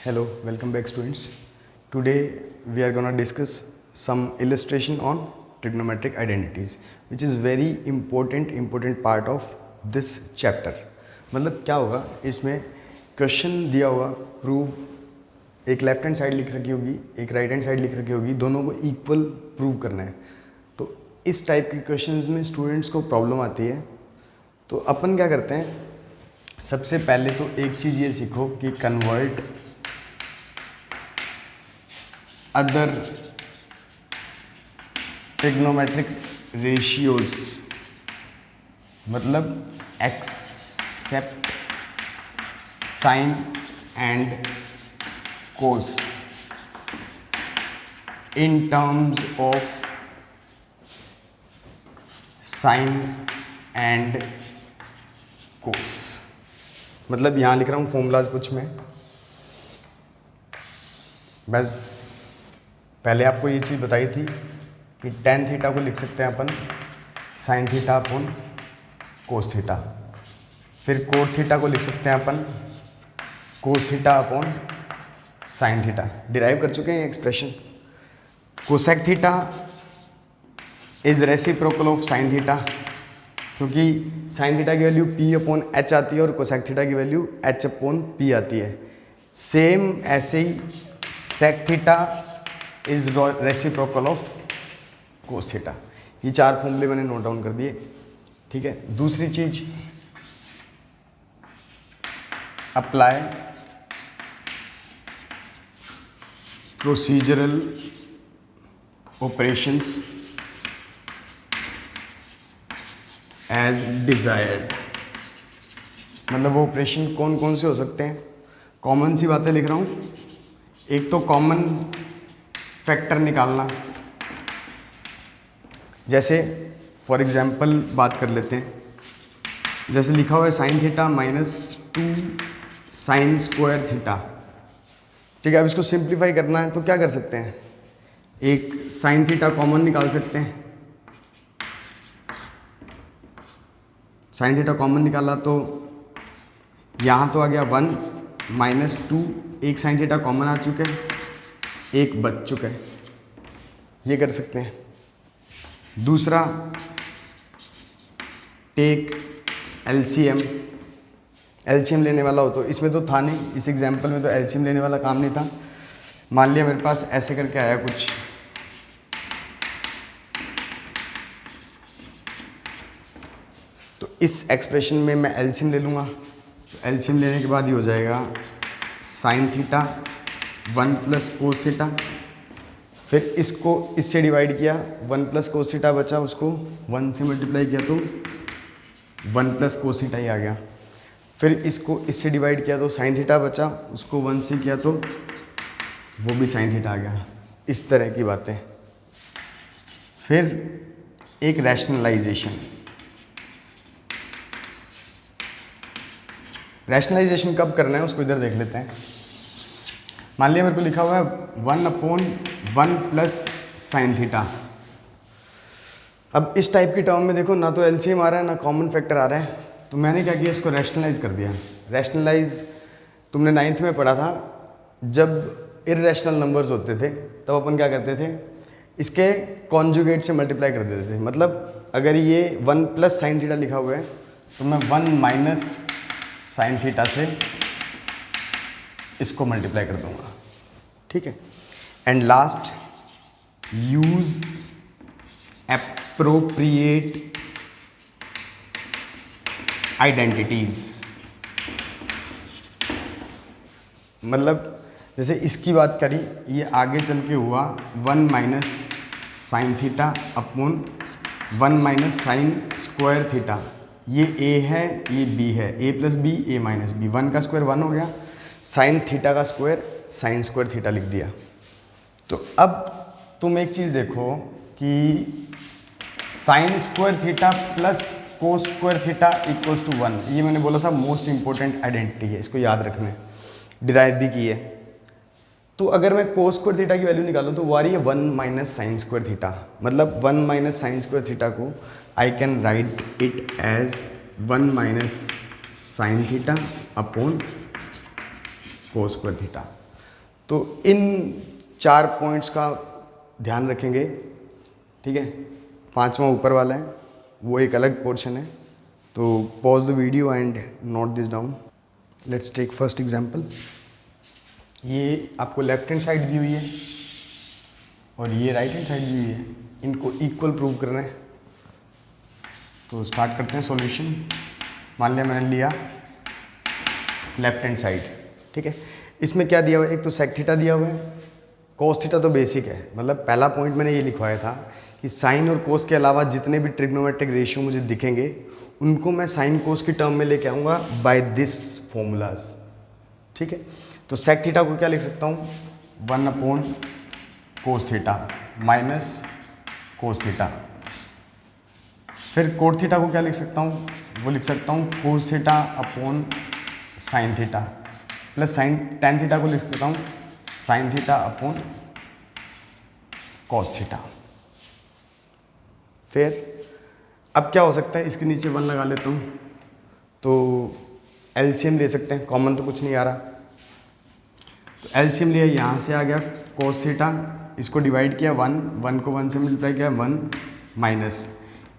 Hello, welcome back students. Today we are going to discuss some illustration on trigonometric identities which is very important part of this chapter. मतलब क्या होगा इसमें question दिया होगा prove एक left hand side लिख रखी होगी एक राइट हैंड साइड लिख रखी होगी दोनों को इक्वल प्रूव करना है। तो इस टाइप के क्वेश्चंस में स्टूडेंट्स को प्रॉब्लम आती है। तो अपन क्या करते हैं, सबसे पहले तो एक चीज़ ये सीखो कि कन्वर्ट अदर ट्रिग्नोमेट्रिक रेशियोज मतलब except sine and cos in terms of sine and cos. मतलब यहाँ लिख रहा हूँ फॉर्मूलाज कुछ में। बस पहले आपको ये चीज़ बताई थी कि टेन थीटा को लिख सकते हैं अपन sine theta upon cos theta, फिर कोट थीटा को लिख सकते हैं अपन cos theta upon sine theta. Derive कर चुके हैं ये expression. Cosec theta is reciprocal of sine theta, क्योंकि साइन थीटा की वैल्यू पी अपॉन एच आती है और कोसेक थीटा की वैल्यू एच अपॉन पी आती है। सेम ऐसे ही sec theta is reciprocal of cos theta. ये चार फॉर्मूले मैंने नोट डाउन कर दिए, ठीक है। दूसरी चीज, apply procedural operations as desired. मतलब वो ऑपरेशन कौन कौन से हो सकते हैं, कॉमन सी बातें लिख रहा हूँ। एक तो कॉमन फैक्टर निकालना, जैसे फॉर एग्जांपल बात कर लेते हैं, जैसे लिखा हुआ है sine theta -2 sign square theta, ठीक है। अब इसको सिंप्लीफाई करना है तो क्या कर सकते हैं, एक साइन थीटा कॉमन निकाल सकते हैं। साइन थीटा कॉमन निकाला तो यहाँ तो आ गया 1 -2, एक साइन थीटा कॉमन आ चुके हैं, एक बच चुका है, ये कर सकते हैं। दूसरा, टेक एलसीएम। एलसीएम लेने वाला हो तो इसमें तो था नहीं, इस एग्जांपल में तो एलसीएम लेने वाला काम नहीं था। मान लिया मेरे पास ऐसे करके आया कुछ, तो इस एक्सप्रेशन में मैं एलसीएम ले लूँगा। तो एलसीएम लेने के बाद ये हो जाएगा साइन थीटा 1 प्लस कोस थीटा, फिर इसको इससे डिवाइड किया, 1 प्लस कोस थीटा बचा, उसको 1 से मल्टीप्लाई किया तो 1 प्लस कोस थीटा ही आ गया। फिर इसको इससे डिवाइड किया तो साइन थीटा बचा, उसको 1 से किया तो वो भी साइन थीटा आ गया। इस तरह की बातें। फिर एक रैशनलाइजेशन। रैशनलाइजेशन कब करना है उसको इधर देख लेते हैं। मान लिया मेरे को लिखा हुआ है 1/1 प्लस साइन थीटा। अब इस टाइप की टर्म में देखो ना तो एलसीएम आ रहा है ना कॉमन फैक्टर आ रहा है, तो मैंने क्या किया, इसको रैशनलाइज कर दिया। रैशनलाइज तुमने 9th में पढ़ा था, जब इर्रेशनल नंबर्स होते थे तब अपन क्या करते थे, इसके कॉन्जुगेट से मल्टीप्लाई कर देते थे। मतलब अगर ये 1 प्लस साइन थीटा लिखा हुआ है तो मैं 1 माइनस साइन थीटा से इसको मल्टीप्लाई कर दूंगा, ठीक है। And last, use appropriate identities. मतलब जैसे इसकी बात करी, ये आगे चल के हुआ 1 minus sine theta upon 1 minus sine square theta. ये a है, ये b है, a plus B a minus B. 1 का स्क्वायर 1 हो गया, साइन थीटा का स्क्वायर साइन स्क्वायर थीटा लिख दिया। तो अब तुम एक चीज़ देखो कि sine square theta plus cos square theta equals to 1, ये मैंने बोला था मोस्ट इंपॉर्टेंट आइडेंटिटी है, इसको याद रखना है, डिराइव भी की है। तो अगर मैं कोस स्क्वायर थीटा की वैल्यू निकालूँ तो वो आ रही है 1 माइनस साइन स्क्वायर थीटा। मतलब 1 माइनस साइन स्क्वायर थीटा को I can write it as 1 minus sine theta upon cos square theta. तो इन 4 पॉइंट्स का ध्यान रखेंगे, ठीक है। 5वां ऊपर वाला है, वो एक अलग पोर्शन है। तो pause the video and note this down. Let's take first example. ये आपको लेफ्ट हैंड साइड दी हुई है और ये राइट हैंड साइड दी हुई है, इनको इक्वल प्रूव करना है। तो स्टार्ट करते हैं सॉल्यूशन। मान लिया मैंने लिया लेफ्ट हैंड साइड, ठीक है। इसमें क्या दिया हुआ है, एक तो सेक थीटा दिया हुआ है, कोस थीटा तो बेसिक है, मतलब पहला पॉइंट मैंने ये लिखवाया था कि साइन और कोस के अलावा जितने भी ट्रिग्नोमेट्रिक रेशियो मुझे दिखेंगे उनको मैं साइन कोस की टर्म में लेके आऊँगा बाय दिस फॉर्मूलाज, ठीक है। तो सेक थीटा को क्या लिख सकता हूँ, 1 cos theta minus cos theta. फिर कोट थीटा को क्या लिख सकता हूँ, वो लिख सकता हूँ कोस theta upon sine theta plus sign tan theta को लिख सकता हूँ sign theta upon cos theta. फिर अब क्या हो सकता है, इसके नीचे 1 लगा लेता हूँ, तो एलसीएम ले सकते हैं, कॉमन तो कुछ नहीं आ रहा। तो एलसीएम लिया, यहाँ से आ गया कोस थीटा, इसको डिवाइड किया 1 को 1 से मल्टीप्लाई किया 1 माइनस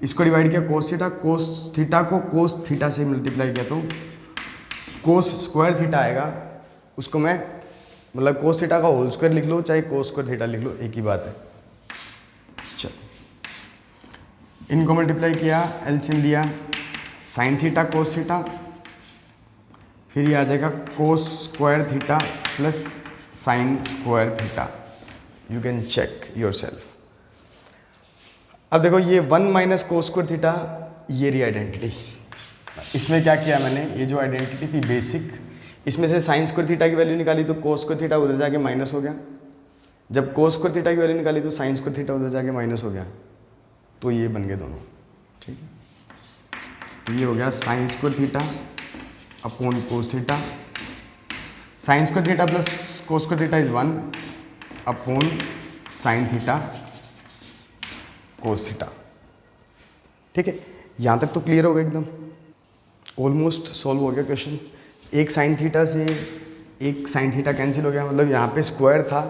इसको डिवाइड किया कोस थीटा को कोस थीटा से मल्टीप्लाई किया तो कोस स्क्वायर थीटा आएगा। उसको मैं मतलब कोस थीटा का होल स्क्वायर लिख लो चाहे कोस स्क्वायर थीटा लिख लो, एक ही बात है। चलो इनको मल्टीप्लाई किया, एलसीएम लिया, साइन थीटा कोस थीटा, फिर ये आ जाएगा cos square theta plus sine square theta. You can check yourself. अब देखो ये 1 माइनस कोस स्क्वायर थीटा, ये रही आइडेंटिटी। इसमें क्या किया मैंने, ये जो आइडेंटिटी थी बेसिक, इसमें से साइन स्क्वायर थीटा की वैल्यू निकाली तो कोस स्क्वायर थीटा उधर जाके माइनस हो गया। जब कोस स्क्वायर थीटा की वैल्यू निकाली तो साइन स्क्वायर थीटा उधर जाके माइनस हो गया, तो ये बन गए दोनों, ठीक है। तो ये हो गया sine square theta upon cos theta. Sign square theta plus cos square theta is 1 upon sine theta cos theta, ठीक है। यहाँ तक तो क्लियर हो गया एकदम, ऑलमोस्ट सॉल्व हो गया क्वेश्चन। एक साइन थीटा से एक साइन थीटा कैंसिल हो गया, मतलब यहाँ पे स्क्वायर था,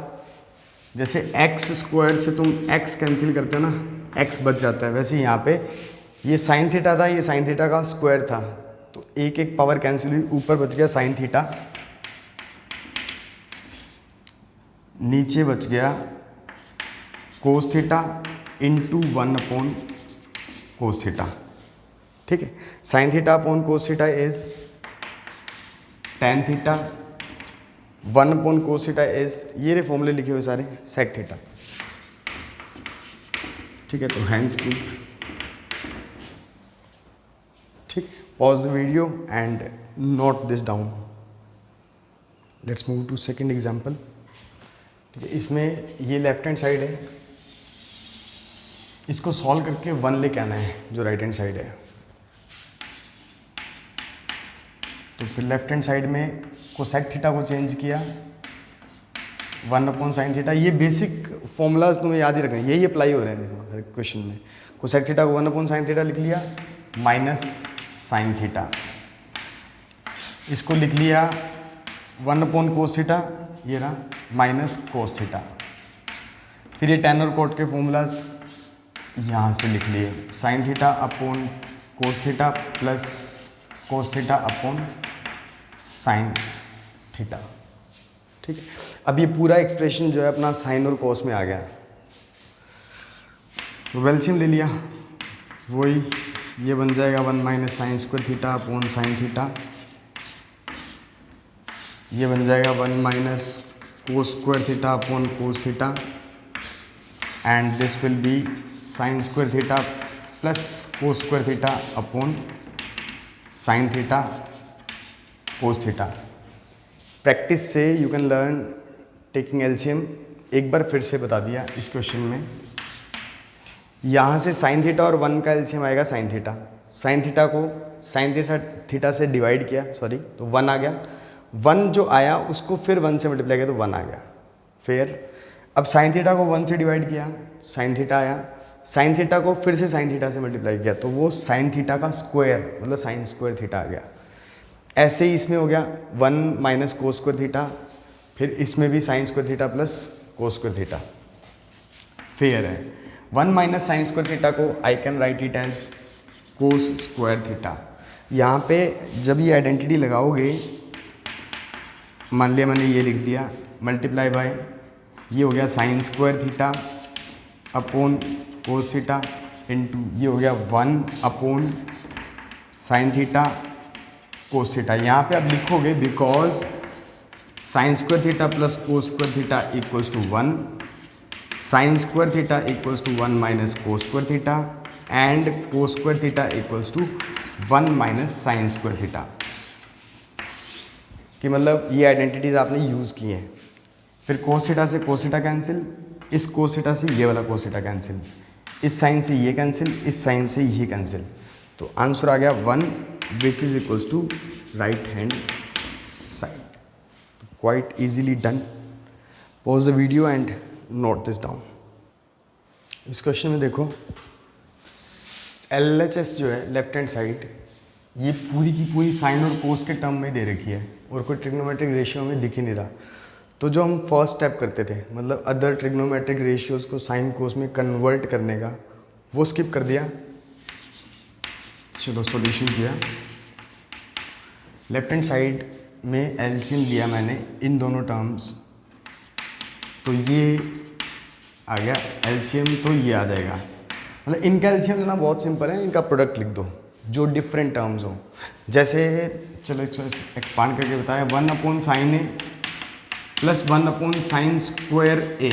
जैसे एक्स स्क्वायर से तुम एक्स कैंसिल करते हो ना, एक्स बच जाता है, वैसे यहाँ पे ये साइन थीटा था, ये साइन थीटा का स्क्वायर था, तो एक एक पावर कैंसिल हुई, ऊपर बच गया साइन थीटा, नीचे बच गया कोस theta into 1 upon cos theta, ठीक है। Sign theta upon cos theta is tan theta, 1 upon cos theta is, ये रे फॉर्मूले लिखे हुए सारे, सेक थीटा, ठीक है। तो हैंड्स प्रूव्ड, ठीक। Pause the video and note this down. Let's move to second example. इसमें ये लेफ्ट हैंड साइड है, इसको सॉल्व करके 1 लेके आना है जो राइट हैंड साइड है। तो फिर लेफ्ट हैंड साइड में कोसेक थीटा को चेंज किया 1 अपॉन साइन थीटा। ये बेसिक फॉर्मूलाज तुम्हें याद ही रखना है, यही अप्लाई हो रहे हैं हर क्वेश्चन में। कोसेक थीटा को 1 अपॉन साइन थीटा लिख लिया माइनस साइन थीटा, इसको लिख लिया 1 अपॉन कोस थीटा, ये रहा माइनस कोस थीटा। फिर ये टेन और कोट के फॉर्मूलाज यहाँ से लिख लिए, sign theta upon cos theta plus कोस थीटा अपॉन साइन थीटा, ठीक है। अब ये पूरा एक्सप्रेशन जो है अपना साइन और कोस में आ गया, तो एलसीएम ले लिया, वही ये बन जाएगा 1 minus sine square theta upon sine theta, ये बन जाएगा 1 minus cos square theta upon cos theta, and this will be sine square theta plus cos square theta upon sine theta cos theta. Practice से you can learn taking LCM. एक बार फिर से बता दिया इस क्वेश्चन में, यहाँ से साइन थीटा और 1 का एलसीएम आएगा साइन थीटा। साइन थीटा को साइन थीटा से डिवाइड किया, सॉरी, तो 1 आ गया। 1 जो आया उसको फिर 1 से मल्टीप्लाई किया तो 1 आ गया। फिर अब साइन थीटा को 1 से डिवाइड किया, साइन थीटा आया। साइन थीटा को फिर से साइन थीटा से मल्टीप्लाई किया तो वो साइन थीटा का स्क्वायर, मतलब साइन स्क्वायर थीटा आ गया। ऐसे ही इसमें हो गया 1 माइनस कोस स्क्वायर थीटा फिर इसमें भी sine square theta plus cos square theta fair है। 1 माइनस साइन स्क्वायर थीटा को I can write it as cos square theta. यहाँ पे जब ये आइडेंटिटी लगाओगे, मान लिया मैंने ये लिख दिया, मल्टीप्लाई बाय ये हो गया sine square theta upon cos theta into ये हो गया 1 upon sine theta cos theta. यहाँ पे आप लिखोगे because sine square theta plus cos square theta equals to 1, sine square theta equals to 1 minus cos square theta and cos square theta equals to 1 minus sine square theta. कि मतलब ये identities आपने use की हैं। फिर cos theta से cos theta cancel, इस cos theta से ये वाला कोस थीटा कैंसिल, इस साइन से ये कैंसिल, इस साइन से ये कैंसिल। तो आंसर आ गया 1 which is equals to right hand side. Quite easily done. Pause the video and note this down. इस क्वेश्चन में देखो LHS जो है लेफ्ट हैंड साइड, ये पूरी की पूरी साइन और कोस के टर्म में दे रखी है और कोई ट्रिग्नोमेट्रिक रेशियो में दिख ही नहीं रहा। तो जो हम फर्स्ट स्टेप करते थे, मतलब अदर ट्रिग्नोमेट्रिक रेशियोज को साइन कोस में कन्वर्ट करने का, वो स्किप कर दिया। चलो सॉल्यूशन किया। लेफ्ट हैंड साइड में एलसीएम लिया मैंने इन दोनों टर्म्स, तो ये आ गया एलसीएम, तो ये आ जाएगा। मतलब इनका एलसीएम लेना बहुत सिंपल है, इनका प्रोडक्ट लिख दो जो डिफरेंट टर्म्स हो। जैसे चलो एक्सपांड करके बताया 1 upon sine A plus 1 upon sign square ए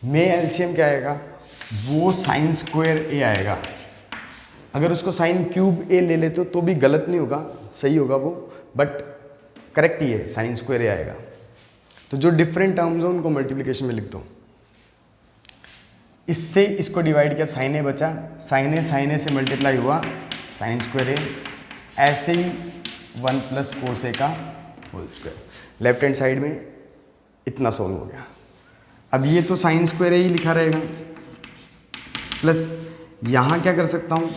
में एलसीएम क्या आएगा, वो साइन स्क्वायर ए आएगा। अगर उसको साइन क्यूब ए ले लेते हो तो भी गलत नहीं होगा, सही होगा वो, बट करेक्ट ही है, साइन स्क्वायर ए आएगा। तो जो डिफरेंट टर्म्स हो उनको मल्टीप्लिकेशन में लिख दो। इससे इसको डिवाइड किया, साइन ए बचा, साइन ए से मल्टीप्लाई हुआ साइन स्क्वायर ए, ऐसे ही 1 प्लस कोस ए का whole square. Left hand side में इतना सोल्व हो गया। अब ये तो साइन स्क्वायर ए ही लिखा रहेगा, प्लस यहाँ क्या कर सकता हूँ,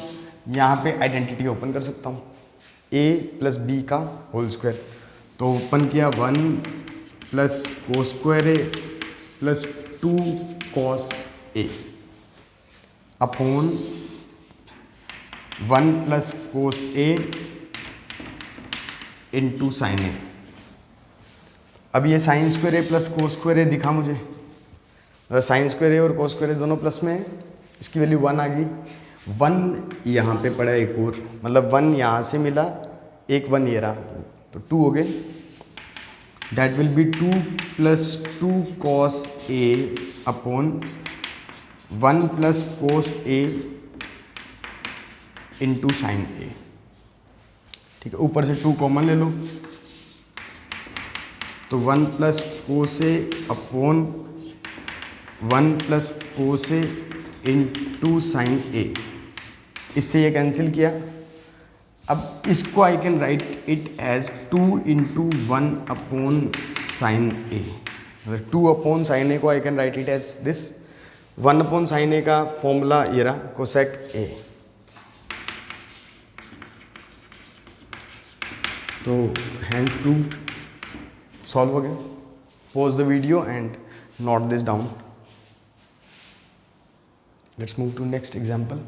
यहाँ पे आइडेंटिटी ओपन कर सकता हूँ, a प्लस बी का होल स्क्वायर। तो ओपन किया 1 plus cos square A plus 2 cos A upon 1 plus cos A into sine ए। अब ये साइन स्क्वायर ए प्लस कोस स्क्वायर ए दिखा मुझे, साइन स्क्वायर ए और कोस स्क्वायर ए दोनों प्लस में है, इसकी वैल्यू 1 आ गई। 1 यहाँ पे पड़ा एक और, मतलब 1 यहाँ से मिला, एक 1 ये रहा, तो 2 हो गए। That will be 2 plus 2 cos A upon 1 plus cos A into sine A. ठीक है, ऊपर से 2 कॉमन ले लो, तो 1 plus cos A upon 1 plus cos A into sine A. इससे ये कैंसिल किया। अब इसको I can write it as 2 into 1 upon sine A. 2 upon sine A को I can write it as this. 1 upon sine A का formula ये रहा, cosec ए। तो हैंड्स प्रूव्ड, सॉल्व हो गया। Pause the video and note this down. Let's move to next example.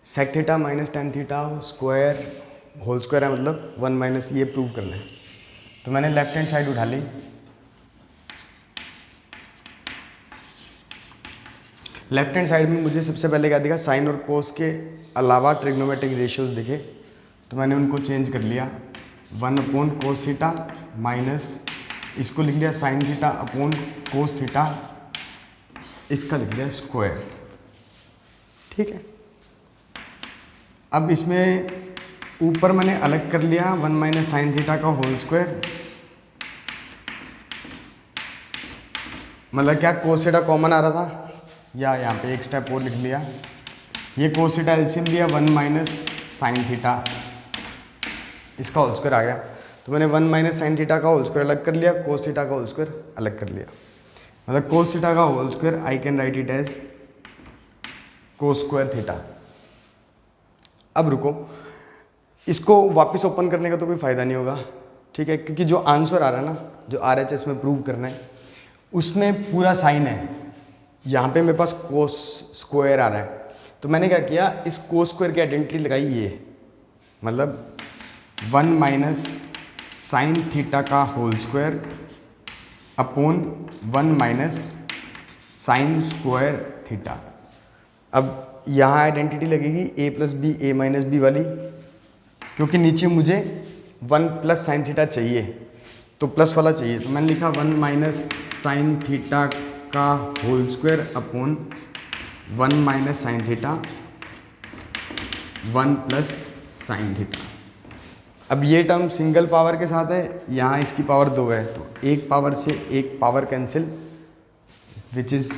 Sec theta minus tan theta square whole square है, मतलब 1 minus, ये prove करना है। तो मैंने लेफ्ट हैंड साइड उठा ली। लेफ्ट हैंड साइड में मुझे सबसे पहले क्या दिखा, साइन और कोस के अलावा ट्रिग्नोमेट्रिक रेशियोज दिखे, तो मैंने उनको चेंज कर लिया। 1 अपॉन कोस थीटा माइनस, इसको लिख लिया sign theta upon cos theta, इसका लिख लिया स्क्वायर। ठीक है, अब इसमें ऊपर मैंने अलग कर लिया 1 माइनस साइन थीटा का होल स्क्वायर, मतलब क्या कोस थीटा कॉमन आ रहा था, या यहाँ पे एक स्टेप और लिख लिया। ये कोस थीटा एलसीएम लिया 1 माइनस साइन थीटा, इसका होल स्क्वायर आ गया। तो मैंने 1 माइनस साइन थीटा का होल स्क्वायर अलग कर लिया, कोस थीटा का होल स्क्वायर अलग कर लिया। मतलब कोस थीटा का whole square I can write it as cos square theta. अब रुको, इसको वापस ओपन करने का तो कोई फ़ायदा नहीं होगा, ठीक है, क्योंकि जो आंसर आ रहा है ना, जो RHS में प्रूव करना है, उसमें पूरा साइन है। यहाँ पे मेरे पास कोस स्क्वायर आ रहा है, तो मैंने क्या किया, इस कोस स्क्वायर की आइडेंटिटी लगाई ये, मतलब 1 माइनस साइन थीटा का whole square upon 1 minus sine square theta. अब यहाँ आइडेंटिटी लगेगी a plus B A minus B वाली, क्योंकि नीचे मुझे 1 प्लस साइन थीटा चाहिए, तो प्लस वाला चाहिए, तो मैंने लिखा 1 माइनस साइन थीटा का whole square upon 1 minus sine theta 1 plus sine theta. अब ये टर्म सिंगल पावर के साथ है, यहाँ इसकी पावर 2 है, तो एक पावर से एक power cancel, which is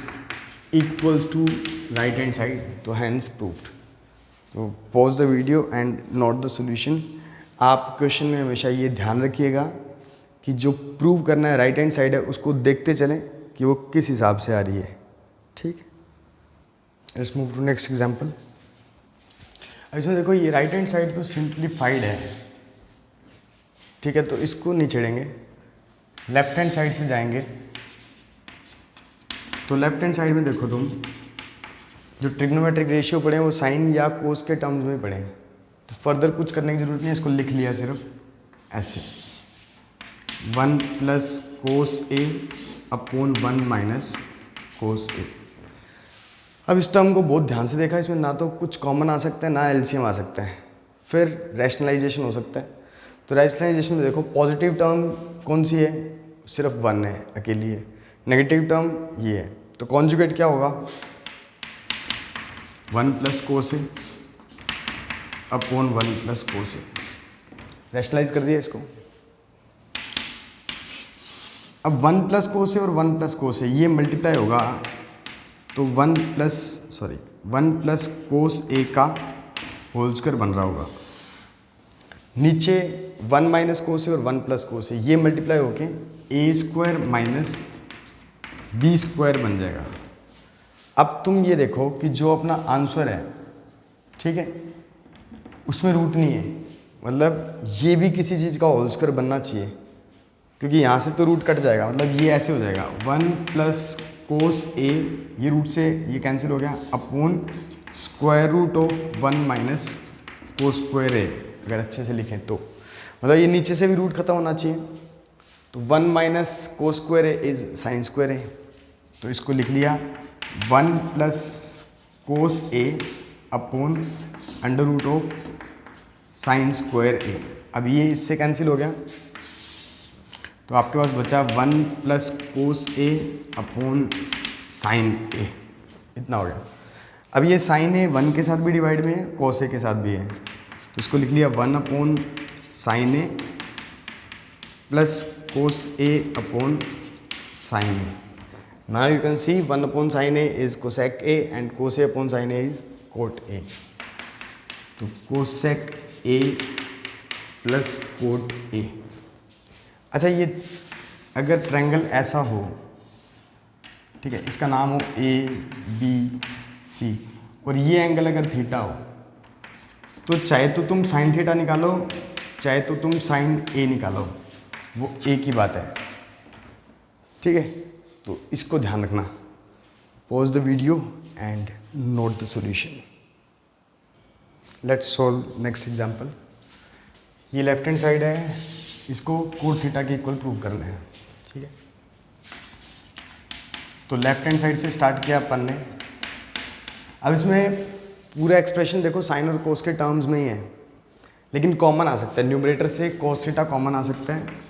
equals to right hand side, तो हैंस प्रूव्ड। तो pause the video and note the solution. आप क्वेश्चन में हमेशा ये ध्यान रखिएगा कि जो प्रूव करना है राइट हैंड साइड है, उसको देखते चलें कि वो किस हिसाब से आ रही है। ठीक, let's move to next example. इसमें देखो ये राइट हैंड साइड तो सिंप्लीफाइड है, ठीक है, तो इसको नहीं छेड़ेंगे, लेफ्ट हैंड साइड से जाएंगे। तो लेफ्ट हैंड साइड में देखो तुम, जो ट्रिग्नोमेट्रिक रेशियो पढ़े वो साइन या कोस के टर्म्स में पढ़े, तो फर्दर कुछ करने की ज़रूरत नहीं है, इसको लिख लिया सिर्फ ऐसे 1 plus cos A upon 1 minus कोस ए। अब इस टर्म को बहुत ध्यान से देखा, इसमें ना तो कुछ कॉमन आ सकता है ना एलसीएम आ सकता है, फिर रैशनलाइजेशन हो सकता है। तो रैशनलाइजेशन में देखो पॉजिटिव टर्म कौन सी है, सिर्फ 1 है, अकेली है। नेगेटिव टर्म ये है, तो कॉन्जुगेट क्या होगा, 1 plus cos A upon 1 plus cos A. Rationalise कर दिया इसको। अब 1 प्लस कोस ए और 1 प्लस कोस ए ये मल्टीप्लाई होगा, तो 1 प्लस कोस ए का होल स्क्वायर बन रहा होगा। नीचे 1 माइनस कोस ए और 1 प्लस कोस ए ये मल्टीप्लाई होके ए स्क्वायर माइनस बी स्क्वायर बन जाएगा। अब तुम ये देखो कि जो अपना आंसर है, ठीक है, उसमें रूट नहीं है, मतलब ये भी किसी चीज़ का होल स्क्वायर बनना चाहिए, क्योंकि यहाँ से तो रूट कट जाएगा, मतलब ये ऐसे हो जाएगा 1 प्लस कोस ए, ये रूट से ये कैंसिल हो गया, upon square root of 1 minus cos square A. अगर अच्छे से लिखें तो मतलब ये नीचे से भी रूट खत्म होना चाहिए, तो 1 minus cos square A is sine square A, तो इसको लिख लिया 1 plus cos A upon under root of sine square A. अब ये इससे कैंसिल हो गया, तो आपके पास बचा 1 plus cos A upon sine ए, इतना हो गया। अब ये साइन ए 1 के साथ भी डिवाइड में है, कोस ए के साथ भी है, तो इसको लिख लिया 1 upon sine A plus cos A upon sine A. Now you can see 1 upon sine A is cosec A and cos A upon sine A is cot A. तो cosec A plus cot A. अच्छा, ये अगर triangle ऐसा हो, ठीक है, इसका नाम हो ए बी सी, और ये एंगल अगर थीटा हो, तो चाहे तो तुम साइन थीटा निकालो, चाहे तो तुम साइन ए निकालो, वो एक ही बात है, ठीक है। तो इसको ध्यान रखना। Pause the video and note the solution. Let's solve next example. ये लेफ्ट हैंड साइड है, इसको कोट थीटा के इक्वल प्रूव करना है, ठीक है। तो लेफ्ट हैंड साइड से स्टार्ट किया अपन ने। अब इसमें पूरा एक्सप्रेशन देखो साइन और कोस के टर्म्स में ही है, लेकिन कॉमन आ सकता है, न्यूमरेटर से कोस थीटा कॉमन आ सकता है।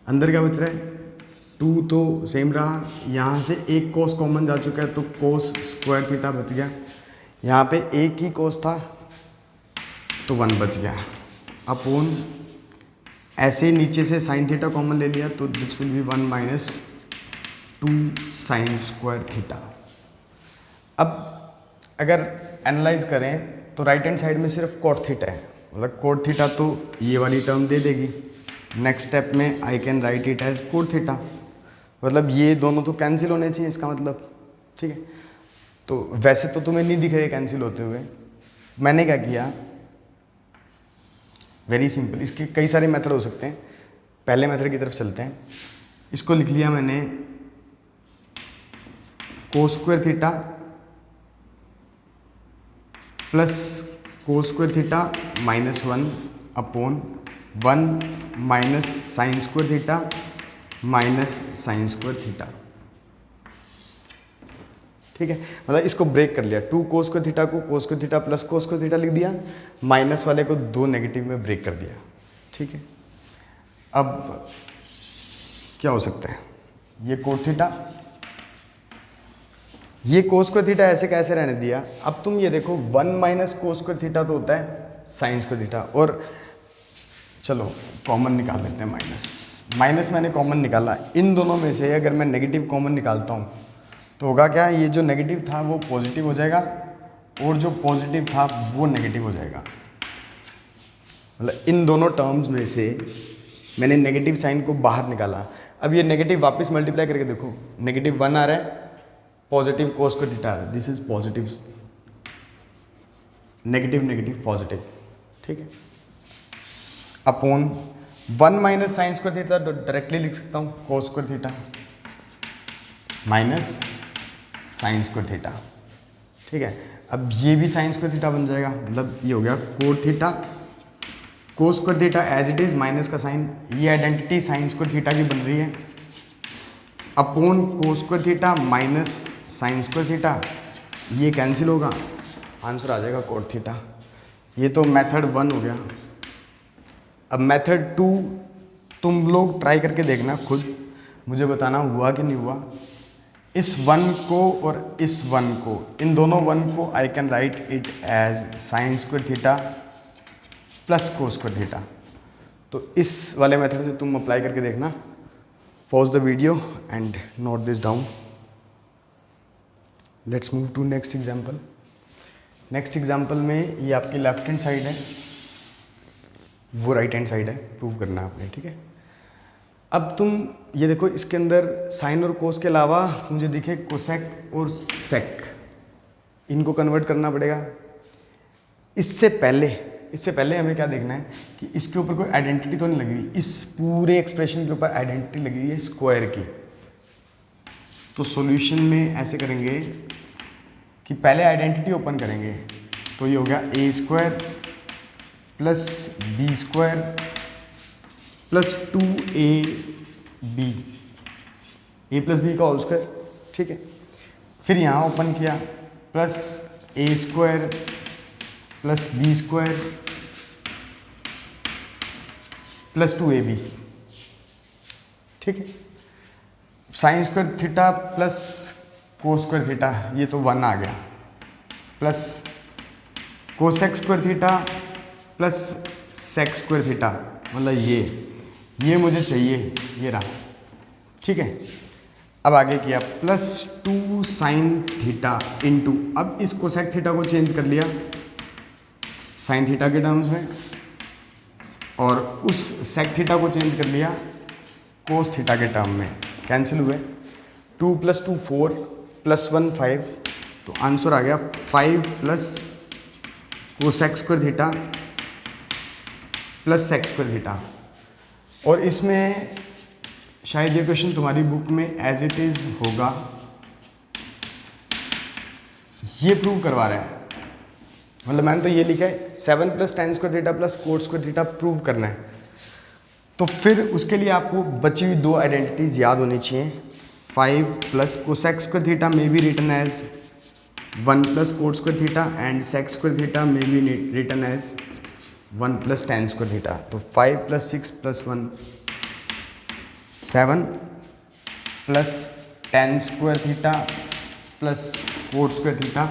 अंदर क्या बच रहा है, 2 तो सेम रहा, यहाँ से एक कोस कॉमन जा चुका है, तो कोस स्क्वायर थीटा बच गया। यहाँ पे एक ही कोस था तो 1 बच गया, अपॉन ऐसे नीचे से साइन थीटा कॉमन ले लिया, तो this will B 1 minus 2 sign square theta. अब अगर एनालाइज करें तो राइट हैंड साइड में सिर्फ कोट थीटा है, मतलब कोट थीटा तो ये वाली टर्म दे देगी। नेक्स्ट स्टेप में I can write it as cot theta, मतलब ये दोनों तो कैंसिल होने चाहिए, इसका मतलब, ठीक है। तो वैसे तो तुम्हें नहीं दिख रहे कैंसिल होते हुए, मैंने क्या किया, वेरी सिंपल। इसके कई सारे मेथड हो सकते हैं, पहले मेथड की तरफ चलते हैं। इसको लिख लिया मैंने कोस square theta plus cos square theta -1 upon 1 minus sine square theta minus sine square theta. ठीक है, मतलब इसको ब्रेक कर लिया। 2 कोस स्क्वायर थीटा को कोस square theta plus cos square theta लिख दिया, माइनस वाले को 2 नेगेटिव में ब्रेक कर दिया। ठीक है, अब क्या हो सकता है, ये कोट थीटा, ये कोस स्क्वायर थीटा ऐसे कैसे रहने दिया। अब तुम ये देखो 1 माइनस कोस स्क्वायर थीटा तो होता है साइन स्क्वायर थीटा, और चलो कॉमन निकाल लेते हैं माइनस मैंने कॉमन निकाला। इन दोनों में से अगर मैं नेगेटिव कॉमन निकालता हूँ तो होगा क्या, ये जो नेगेटिव था वो पॉजिटिव हो जाएगा और जो पॉजिटिव था वो नेगेटिव हो जाएगा। मतलब इन दोनों टर्म्स में से मैंने नेगेटिव साइन को बाहर निकाला। अब ये नेगेटिव वापस मल्टीप्लाई करके देखो, नेगेटिव 1 आ रहा है, पॉजिटिव कोस स्क्वायर थीटा आ रहा है, this is positive, negative negative positive. ठीक है, upon 1 minus sine square theta तो डायरेक्टली लिख सकता हूँ कोस square theta minus sine square theta. ठीक है, अब ये भी साइन स्क्वायर थीटा बन जाएगा, मतलब ये हो गया cot theta cos square theta as it is minus का साइन, ये आइडेंटिटी साइन स्क्वायर थीटा की बन रही है, upon cos square theta minus sine square theta, ये कैंसिल होगा, आंसर आ जाएगा कोट थीटा। ये तो मेथड 1 हो गया। अब मेथड 2 तुम लोग ट्राई करके देखना खुद, मुझे बताना हुआ कि नहीं हुआ। इस 1 को और इस 1 को, इन दोनों 1 को I can write it as sine square theta plus cos square theta. तो इस वाले मेथड से तुम अप्लाई करके देखना। Pause the video and note this down. Let's move to next example. Next example में ये आपकी लेफ्ट हैंड साइड है, वो राइट हैंड साइड है, प्रूव करना है आपने। ठीक है, अब तुम ये देखो, इसके अंदर साइन और कोस के अलावा मुझे दिखे कोसेक और सेक, इनको कन्वर्ट करना पड़ेगा। इससे पहले हमें क्या देखना है कि इसके ऊपर कोई आइडेंटिटी तो नहीं लगी हुई, इस पूरे एक्सप्रेशन के ऊपर आइडेंटिटी लगी हुई है स्क्वायर की। तो सॉल्यूशन में ऐसे करेंगे कि पहले आइडेंटिटी ओपन करेंगे, तो ये हो गया A square plus B square plus 2ab, A plus B का होल स्क्वायर। ठीक है, फिर यहाँ ओपन किया plus A square plus B square plus 2ab। ठीक है, sine square theta plus cos square theta, ये तो 1 आ गया, plus cosec square theta plus sec square theta, मतलब ये मुझे चाहिए, ये रहा। ठीक है, अब आगे किया प्लस 2 साइन थीटा इंटू, अब इस कोसेक थीटा को चेंज कर लिया साइन थीटा के टर्म्स में, और उस सेक थीटा को चेंज कर लिया कोस थीटा के टर्म में, कैंसिल हुए। 2 + 2 4 + 1 5, तो आंसर आ गया 5 plus cosec square theta plus sec square theta. और इसमें शायद ये क्वेश्चन तुम्हारी बुक में एज इट इज़ होगा, ये प्रूव करवा रहा है, मतलब मैंने तो ये लिखा है 7 + tan square theta plus cot square theta prove करना है। तो फिर उसके लिए आपको बची हुई 2 आइडेंटिटीज़ याद होनी चाहिए। 5 plus cosec square theta may be written as 1 plus cot square theta and sec square theta may be written as 1 plus tan square theta. तो 5 + 6 + 1 7 plus tan square theta plus cot square theta.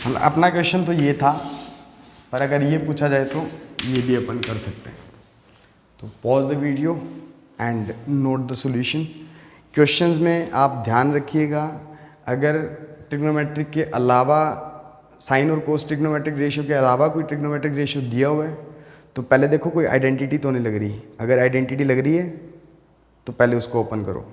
मतलब अपना question तो ये था, पर अगर ये पूछा जाए तो ये भी अपन कर सकते हैं। तो pause the video and note the solution. Questions में आप ध्यान रखिएगा, अगर ट्रिग्नोमेट्रिक के अलावा साइन और कोस ट्रिग्नोमेट्रिक रेशियो के अलावा कोई ट्रिग्नोमेट्रिक रेशियो दिया हुआ है तो पहले देखो कोई आइडेंटिटी तो नहीं लग रही। अगर आइडेंटिटी लग रही है तो पहले उसको ओपन करो।